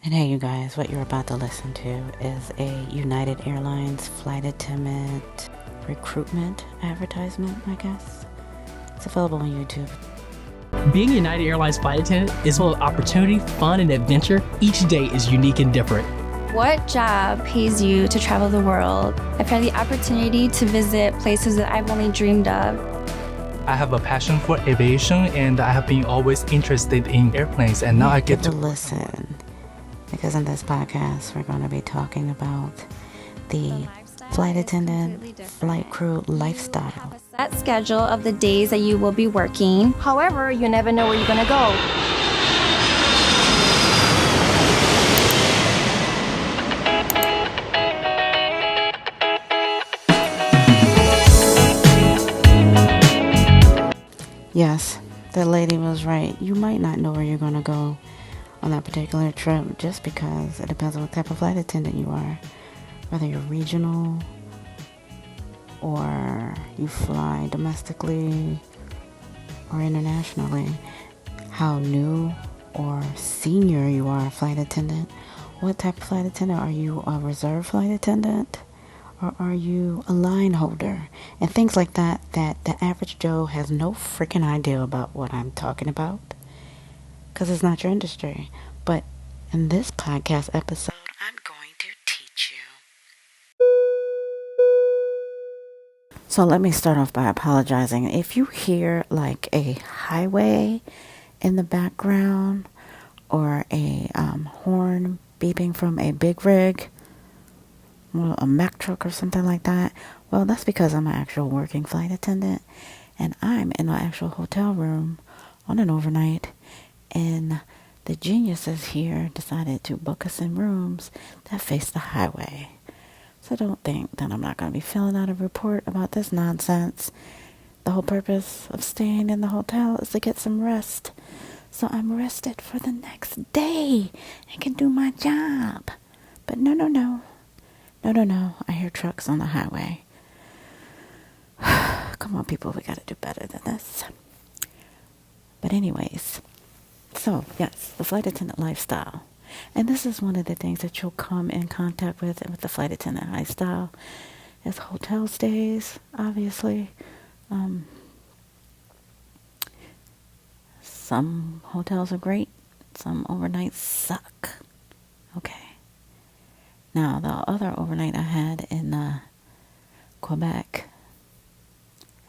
And hey, you guys, what you're about to listen to is a United Airlines flight attendant recruitment advertisement, I guess. It's available on YouTube. Being a United Airlines flight attendant is full of opportunity, fun, and adventure. Each day is unique and different. What job pays you to travel the world? I've had the opportunity to visit places that I've only dreamed of. I have a passion for aviation, and I have been always interested in airplanes, and now I get to listen. Because in this podcast, we're going to be talking about the flight attendant, flight crew lifestyle. Set schedule of the days that you will be working. However, you never know where you're going to go. Yes, the lady was right. You might not know where you're going to go on that particular trip just because it depends on what type of flight attendant you are. Whether you're regional or you fly domestically or internationally, how new or senior you are a flight attendant. What type of flight attendant? Are you a reserve flight attendant? Or are you a line holder? And things like that the average Joe has no freaking idea about what I'm talking about. Because it's not your industry. But in this podcast episode, I'm going to teach you. So let me start off by apologizing. If you hear like a highway in the background or a horn beeping from a big rig, a Mack truck or something like that, well, that's because I'm an actual working flight attendant and I'm in an actual hotel room on an overnight, and the geniuses here decided to book us in rooms that face the highway. So don't think that I'm not going to be filling out a report about this nonsense. The whole purpose of staying in the hotel is to get some rest. So I'm rested for the next day and can do my job. But no. I hear trucks on the highway. Come on, people, we got to do better than this. But anyways, so yes, the flight attendant lifestyle. And this is one of the things that you'll come in contact with the flight attendant lifestyle is hotel stays, obviously. Some hotels are great. Some overnights suck. Okay. Now, the other overnight I had in Quebec,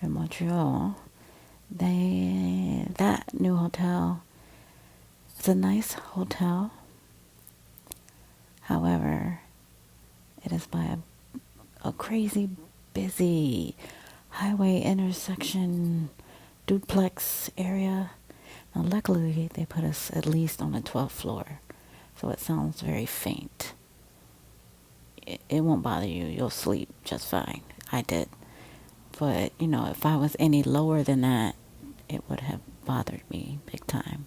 in Montreal, that new hotel, it's a nice hotel. However, it is by a crazy busy highway intersection duplex area. Now, luckily, they put us at least on the 12th floor, so it sounds very faint. It won't bother you. You'll sleep just fine. I did. But, if I was any lower than that, it would have bothered me big time.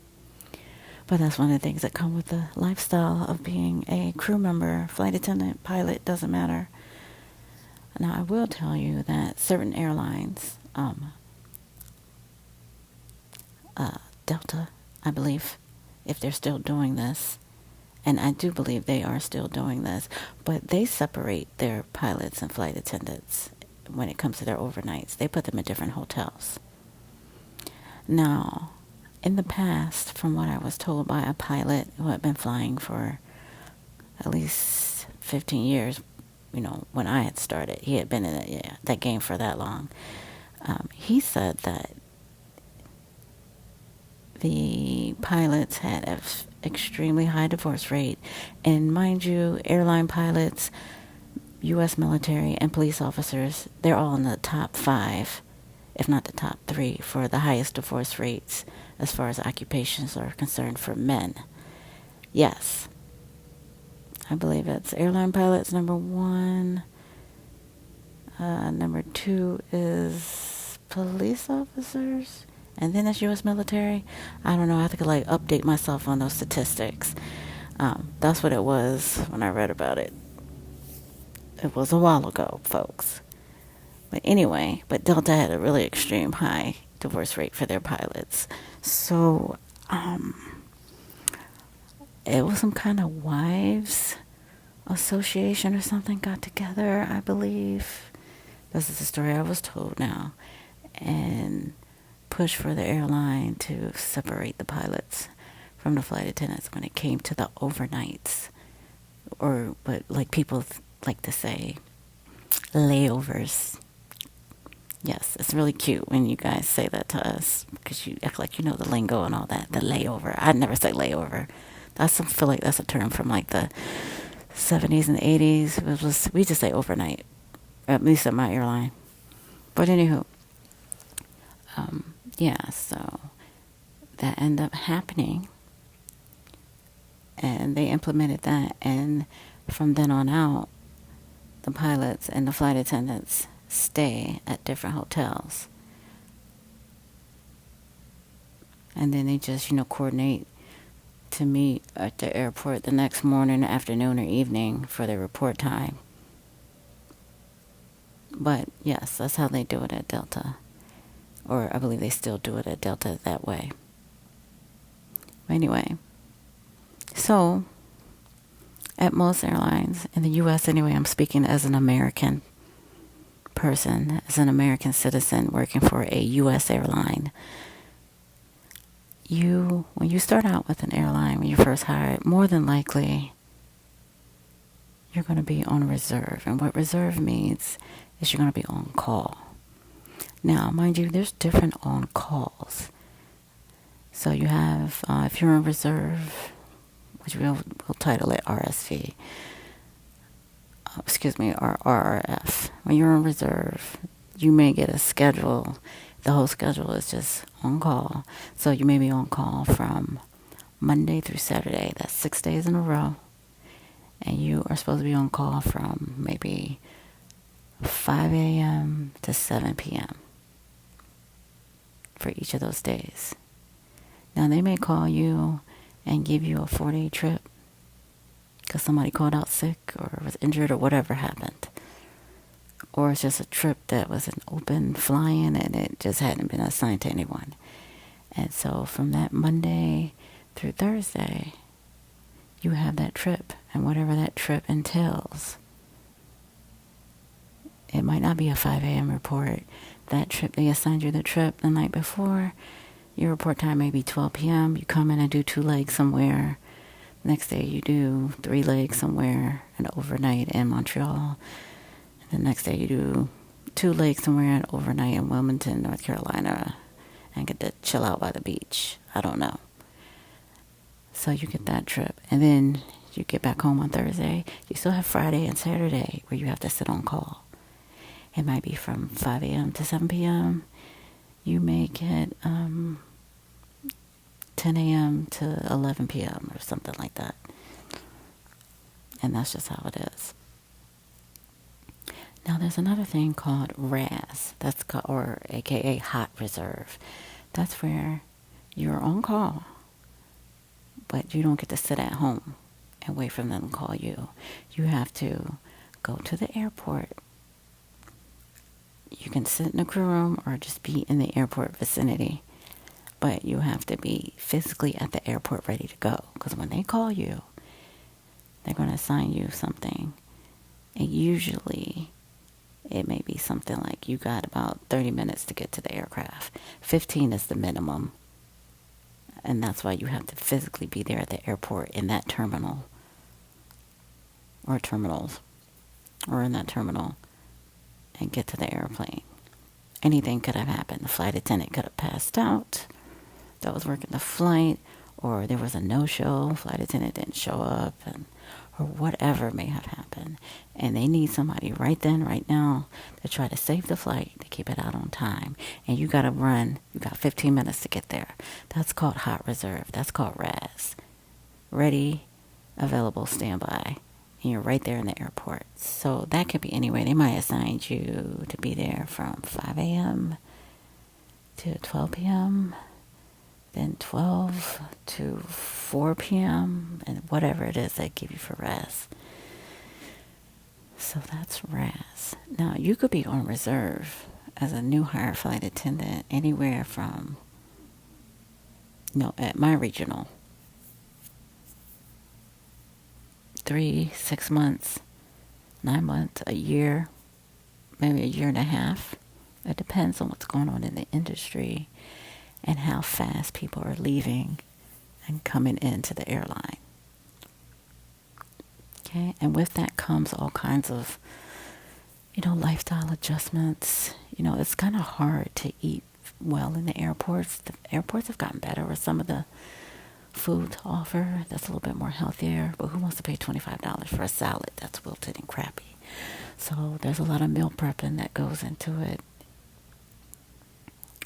But that's one of the things that come with the lifestyle of being a crew member, flight attendant, pilot, doesn't matter. Now, I will tell you that certain airlines, Delta, I believe, if they're still doing this, and I do believe they are still doing this, but they separate their pilots and flight attendants when it comes to their overnights. They put them in different hotels. Now, in the past, from what I was told by a pilot who had been flying for at least 15 years, when I had started, he had been in that game for that long. He said that the pilots had an extremely high divorce rate. And mind you, airline pilots, U.S. military, and police officers, they're all in the top 5, if not the top 3, for the highest divorce rates as far as occupations are concerned for men. Yes. I believe it's airline pilots, number 1. Number 2 is police officers. And then it's U.S. military. I don't know. I have to update myself on those statistics. That's what it was when I read about it. It was a while ago, folks. But anyway, Delta had a really extreme high divorce rate for their pilots. So it was some kind of wives association or something got together, I believe. This is the story I was told now. And pushed for the airline to separate the pilots from the flight attendants when it came to the overnights. Or what like people like to say, layovers. Yes, it's really cute when you guys say that to us because you act like you know the lingo and all that. The layover. I'd never say layover. I feel like that's a term from like the 70s and 80s. We just say overnight, at least at my airline. But anywho, yeah, so that ended up happening. And they implemented that. And from then on out, the pilots and the flight attendants stay at different hotels. And then they just, coordinate to meet at the airport the next morning, afternoon, or evening for their report time. But yes, that's how they do it at Delta. Or I believe they still do it at Delta that way. Anyway, so at most airlines, in the U.S. anyway, I'm speaking as an American person, as an American citizen working for a U.S. airline. When you start out with an airline, when you're first hired, more than likely, you're going to be on reserve. And what reserve means is you're going to be on call. Now, mind you, there's different on calls. So you have, if you're on reserve, which we'll title it RSV, or RRF. When you're on reserve, you may get a schedule. The whole schedule is just on call. So you may be on call from Monday through Saturday. That's 6 days in a row. And you are supposed to be on call from maybe 5 a.m. to 7 p.m. for each of those days. Now, they may call you and give you a 4-day trip because somebody called out sick or was injured or whatever happened. Or it's just a trip that was an open flying and it just hadn't been assigned to anyone. And so from that Monday through Thursday, you have that trip. And whatever that trip entails, it might not be a 5 a.m. report. That trip, they assigned you the trip the night before. Your report time may be 12 p.m. You come in and do 2 legs somewhere. Next day you do 3 legs somewhere, an overnight in Montreal. And the next day you do 2 legs somewhere, an overnight in Wilmington, North Carolina, and get to chill out by the beach. I don't know. So you get that trip. And then you get back home on Thursday. You still have Friday and Saturday where you have to sit on call. It might be from 5 a.m. to 7 p.m. You may get 10 a.m. to 11 p.m. or something like that. And that's just how it is. Now, there's another thing called RAS, or AKA hot reserve. That's where you're on call, but you don't get to sit at home and wait for them to call you. You have to go to the airport. You can sit in the crew room or just be in the airport vicinity, but you have to be physically at the airport ready to go, because when they call you, they're going to assign you something, and usually it may be something like you got about 30 minutes to get to the aircraft. 15 is the minimum. And that's why you have to physically be there at the airport in that terminal. Or terminals. Or in that terminal. And get to the airplane. Anything could have happened. The flight attendant could have passed out that was working the flight. Or there was a no-show. Flight attendant didn't show up. Or whatever may have happened. And they need somebody right then, right now, to try to save the flight, to keep it out on time. And you got to run. You got 15 minutes to get there. That's called hot reserve. That's called RAS. Ready, available, standby. And you're right there in the airport. So that could be anywhere. They might assign you to be there from 5 a.m. to 12 p.m., then 12 to 4 p.m., and whatever it is they give you for RAS. So that's RAS. Now, you could be on reserve as a new hire flight attendant anywhere from, at my regional, 3, 6 months, 9 months, a year, maybe a year and a half. It depends on what's going on in the industry and how fast people are leaving and coming into the airline. Okay, and with that comes all kinds of, lifestyle adjustments. It's kind of hard to eat well in the airports. The airports have gotten better with some of the food to offer that's a little bit more healthier, but who wants to pay $25 for a salad that's wilted and crappy? So there's a lot of meal prepping that goes into it.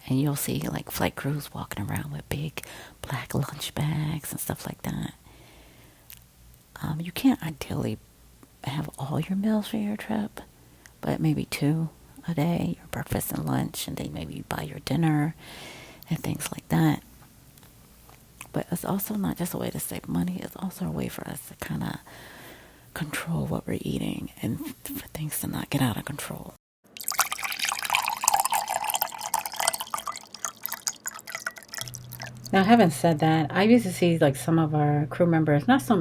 And you'll see like flight crews walking around with big black lunch bags and stuff like that. You can't ideally have all your meals for your trip, but maybe 2 a day, your breakfast and lunch, and then maybe you buy your dinner and things like that. But it's also not just a way to save money, it's also a way for us to kind of control what we're eating and for things to not get out of control. Now, having said that, I used to see like some of our crew members, not so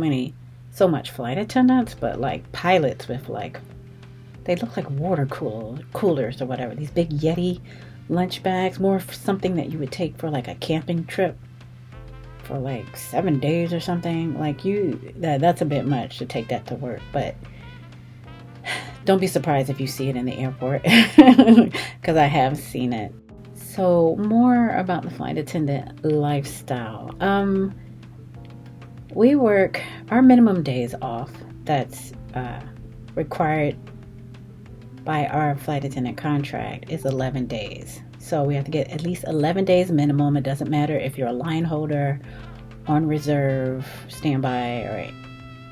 much flight attendants, but like pilots with like, they look like water coolers or whatever. These big Yeti lunch bags, more something that you would take for like a camping trip for like 7 days or something. Like that's a bit much to take that to work, but don't be surprised if you see it in the airport because I have seen it. So more about the flight attendant lifestyle. We work our minimum days off that's required by our flight attendant contract is 11 days. So we have to get at least 11 days minimum. It doesn't matter if you're a line holder, on reserve, standby, or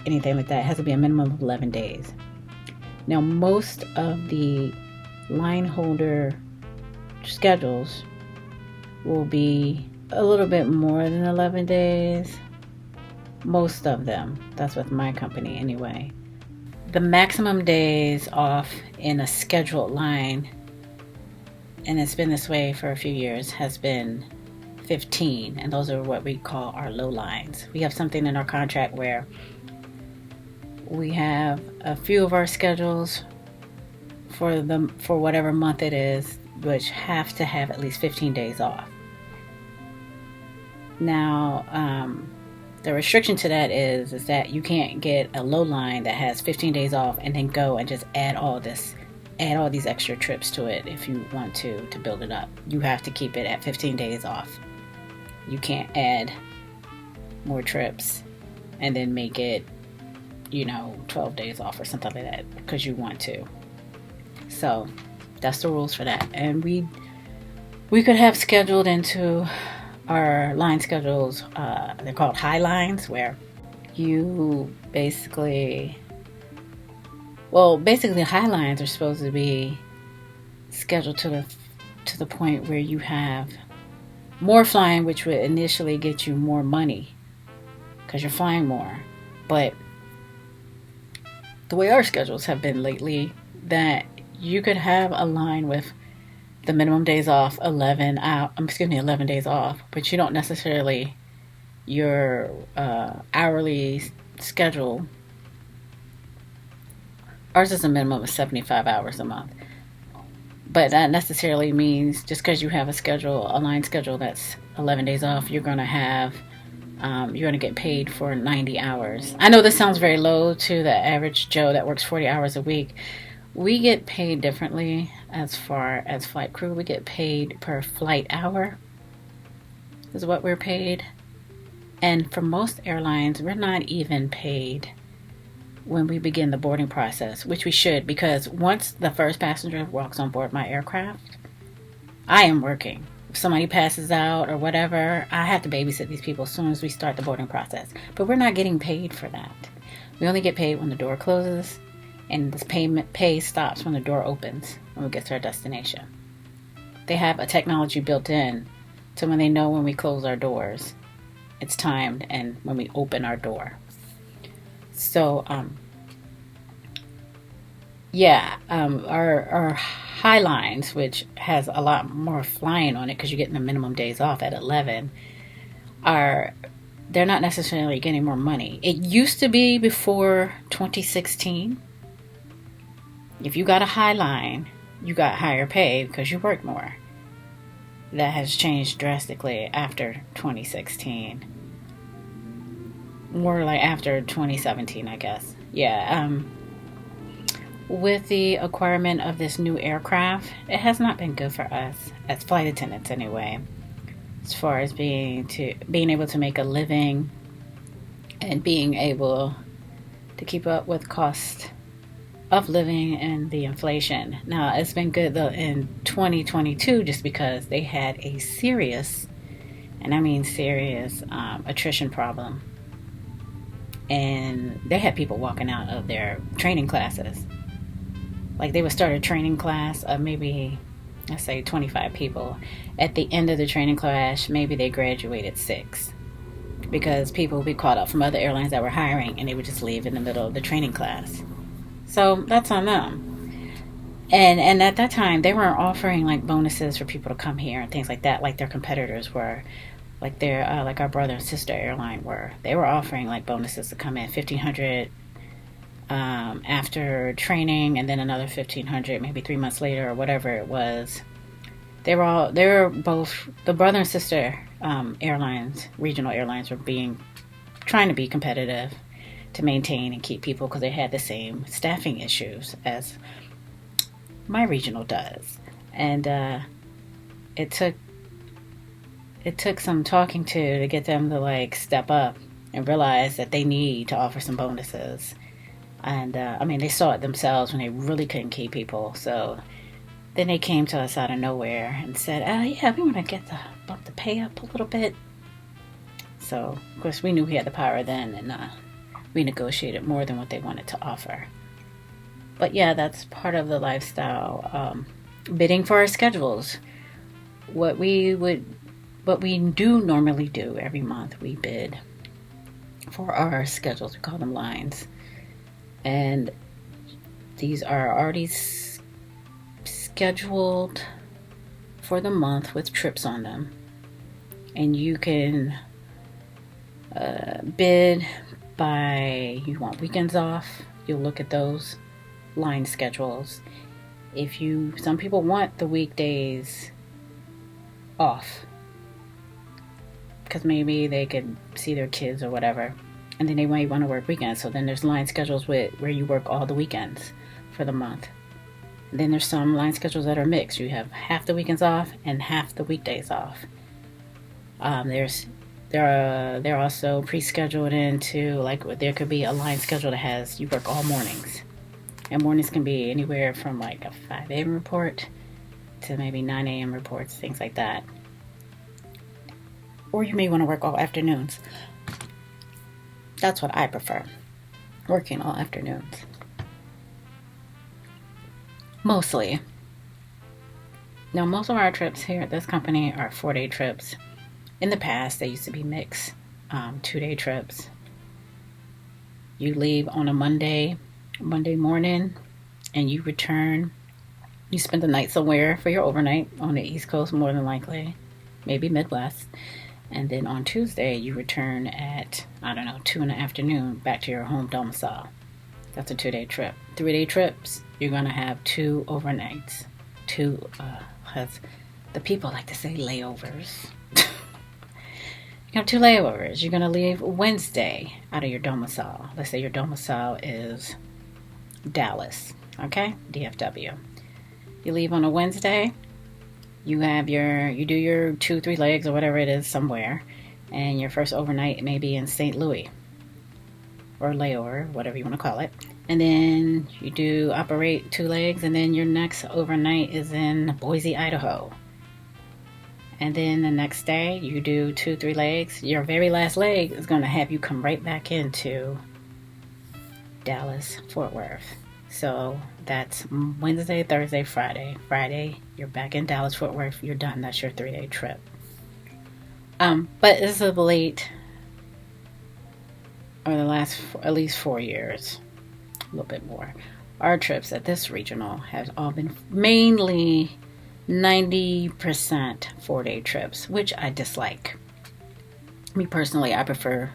anything like that. It has to be a minimum of 11 days. Now, most of the line holder schedules will be a little bit more than 11 days. Most of them. That's with my company anyway. The maximum days off in a scheduled line, and it's been this way for a few years, has been 15, and those are what we call our low lines. We have something in our contract where we have a few of our schedules for whatever month it is, which have to have at least 15 days off. Now, the restriction to that is that you can't get a low line that has 15 days off and then go and just add all these extra trips to it if you want to build it up. You have to keep it at 15 days off. You can't add more trips and then make it 12 days off or something like that because you want to. So that's the rules for that. And we could have scheduled into our line schedules, they're called high lines, where you basically high lines are supposed to be scheduled to the point where you have more flying, which would initially get you more money because you're flying more. But the way our schedules have been lately, that you could have a line with the minimum days off 11 days off, but you don't necessarily, your hourly schedule, ours is a minimum of 75 hours a month, but that necessarily means just because you have a line schedule that's 11 days off, you're going to get paid for 90 hours. I know this sounds very low to the average Joe that works 40 hours a week. We get paid differently as far as flight crew. We get paid per flight hour is what we're paid. And for most airlines, we're not even paid when we begin the boarding process, which we should, because once the first passenger walks on board my aircraft, I am working. If somebody passes out or whatever, I have to babysit these people as soon as we start the boarding process. But we're not getting paid for that. We only get paid when the door closes, and this pay stops when the door opens when we get to our destination. They have a technology built in to when they know when we close our doors, it's timed, and when we open our door. So, our high lines, which has a lot more flying on it because you're getting the minimum days off at 11, they're not necessarily getting more money. It used to be before 2016. If you got a high line, you got higher pay because you worked more. That has changed drastically after 2016. More like after 2017, I guess. Yeah. With the acquirement of this new aircraft, it has not been good for us as flight attendants anyway. As far as being able to make a living and being able to keep up with cost of living and the inflation. Now, it's been good though in 2022 just because they had a serious, and I mean serious, attrition problem. And they had people walking out of their training classes. Like they would start a training class of maybe, let's say 25 people. At the end of the training class, maybe they graduated 6. Because people would be called up from other airlines that were hiring and they would just leave in the middle of the training class. So that's on them. And at that time, they weren't offering like bonuses for people to come here and things like that, like their competitors were. Like their like our brother and sister airline were. They were offering like bonuses to come in, $1,500 after training, and then another $1,500 maybe 3 months later or whatever it was. They were both the brother and sister airlines, regional airlines, were trying to be competitive to maintain and keep people because they had the same staffing issues as my regional does, and it took some talking to get them to like step up and realize that they need to offer some bonuses. And I mean, they saw it themselves when they really couldn't keep people. So then they came to us out of nowhere and said, yeah, we want to bump the pay up a little bit. So, of course, we knew we had the power then, and we negotiated more than what they wanted to offer. But yeah, that's part of the lifestyle. Bidding for our schedules. What we do normally do every month, we bid for our schedules. We call them lines. And these are already scheduled for the month with trips on them. And you can bid by, you want weekends off, you'll look at those line schedules. Some people want the weekdays off because maybe they could see their kids or whatever, and then they might want to work weekends. So then there's line schedules where you work all the weekends for the month. And then there's some line schedules that are mixed. You have half the weekends off and half the weekdays off. They're also pre-scheduled into, like, there could be a line schedule that has you work all mornings, and mornings can be anywhere from like a 5 a.m. report to maybe 9 a.m. reports, things like that. Or you may want to work all afternoons. That's what I prefer, working all afternoons. Mostly. Now, most of our trips here at this company are 4-day trips. In the past, they used to be mixed 2-day trips. You leave on a Monday morning, and you return. You spend the night somewhere for your overnight on the East Coast, more than likely, maybe Midwest. And then on Tuesday, you return at, 2 in the afternoon back to your home domicile. That's a 2-day trip. 3-day trips, you're going to have 2 overnights. As the people like to say, layovers. You have 2 layovers. You're going to leave Wednesday out of your domicile. Let's say your domicile is Dallas, okay? DFW. You leave on a Wednesday. You do your 2-3 legs or whatever it is somewhere, and your first overnight may be in St. Louis, or layover, whatever you want to call it. And then you operate 2 legs, and then your next overnight is in Boise, Idaho. And then the next day you do 2-3 legs. Your very last leg is going to have you come right back into Dallas, Fort Worth. So that's Wednesday, Thursday, Friday. Friday, you're back in Dallas, Fort Worth. You're done. That's your 3-day trip. But this is late, or the last at least 4 years, a little bit more. Our trips at this regional have all been mainly 90% 4-day trips, which I dislike. Me personally, I prefer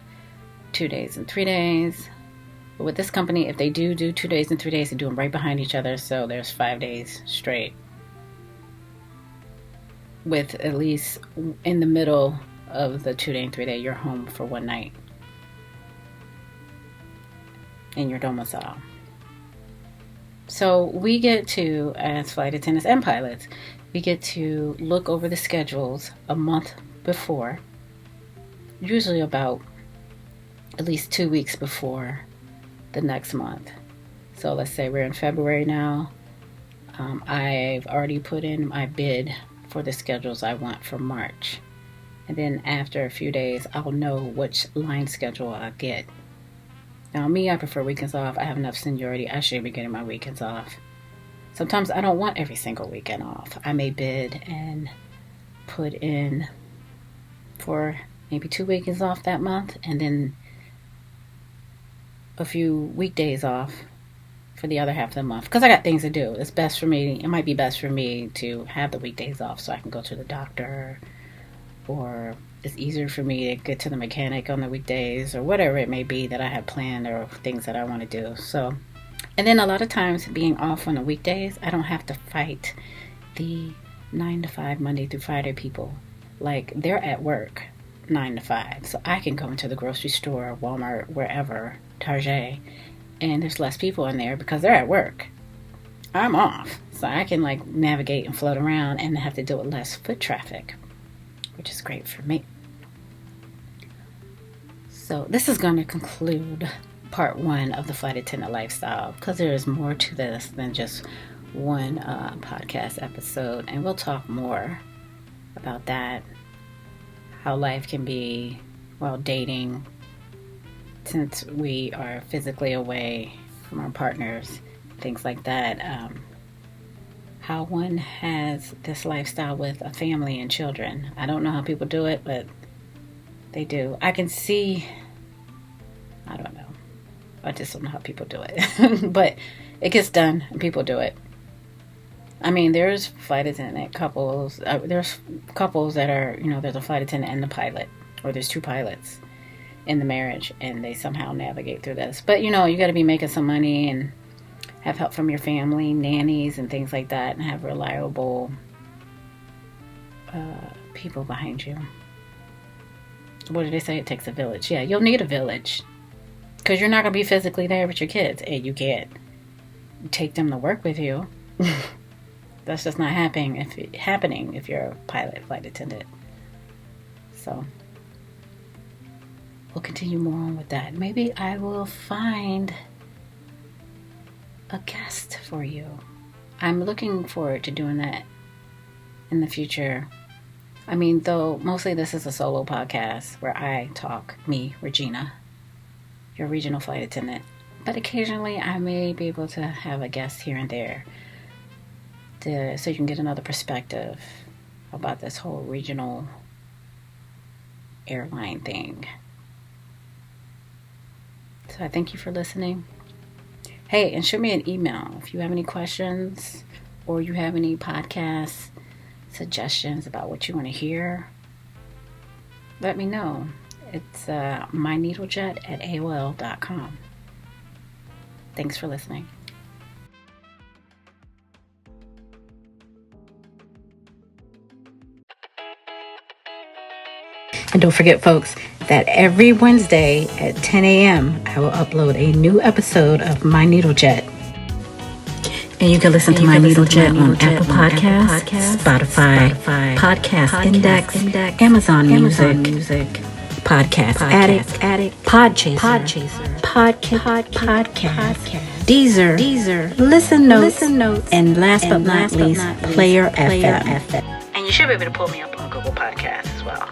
2 days and 3 days. But with this company, if they do 2 days and 3 days, they do them right behind each other. So there's 5 days straight. With at least in the middle of the 2 day and 3 day, you're home for one night in your domicile. So we get to, as flight attendants and pilots, we get to look over the schedules a month before, usually about at least 2 weeks before the next month. So let's say we're in February now. I've already put in my bid for the schedules I want for March. And then after a few days, I'll know which line schedule I get. Now me, I prefer weekends off. I have enough seniority. I should be getting my weekends off. Sometimes I don't want every single weekend off. I may bid and put in for maybe 2 weekends off that month, and then a few weekdays off for the other half of the month, because I got things to do. It's best for me, it might be best for me to have the weekdays off so I can go to the doctor, or it's easier for me to get to the mechanic on the weekdays, or whatever it may be that I have planned, or things that I want to do. So, and then a lot of times being off on the weekdays, I don't have to fight the 9 to 5 Monday through Friday people. Like, they're at work 9 to 5, so I can go into the grocery store, Walmart, wherever, Target, and there's less people in there because they're at work. I'm off, so I can like navigate and float around and have to deal with less foot traffic, which is great for me. So this is going to conclude part 1 of the flight attendant lifestyle, because there is more to this than just one podcast episode, and we'll talk more about that, how life can be while dating, since we are physically away from our partners, things like that. How one has this lifestyle with a family and children. I don't know how people do it, but they do. I can see, I don't know. I just don't know how people do it. But it gets done and people do it. I mean, there's flight attendant couples. There's couples that are, there's a flight attendant and the pilot, or there's 2 pilots in the marriage, and they somehow navigate through this. But you got to be making some money and have help from your family, nannies and things like that, and have reliable people behind you. What did they say? It takes a village. Yeah, you'll need a village, because you're not going to be physically there with your kids, and you can't take them to work with you. That's just not happening if you're a pilot, flight attendant. So we'll continue more on with that. Maybe I will find a guest for you. I'm looking forward to doing that in the future. I mean, though, mostly this is a solo podcast where I talk, me, Regina, your regional flight attendant. But occasionally I may be able to have a guest here and there so you can get another perspective about this whole regional airline thing. So I thank you for listening. Hey, and shoot me an email if you have any questions or you have any podcast suggestions about what you want to hear. Let me know. It's myneedlejet@aol.com. Thanks for listening. And don't forget, folks, that every Wednesday at 10 a.m. I will upload a new episode of My Needle Jet. And you can listen to My Needle Jet on Apple Podcasts, Spotify, Podcast Index, Amazon Music, Podcast Addict, Podchaser, Podcast, Deezer, Listen Notes, and last but not least, Player FM. And you should be able to pull me up on Google Podcasts as well.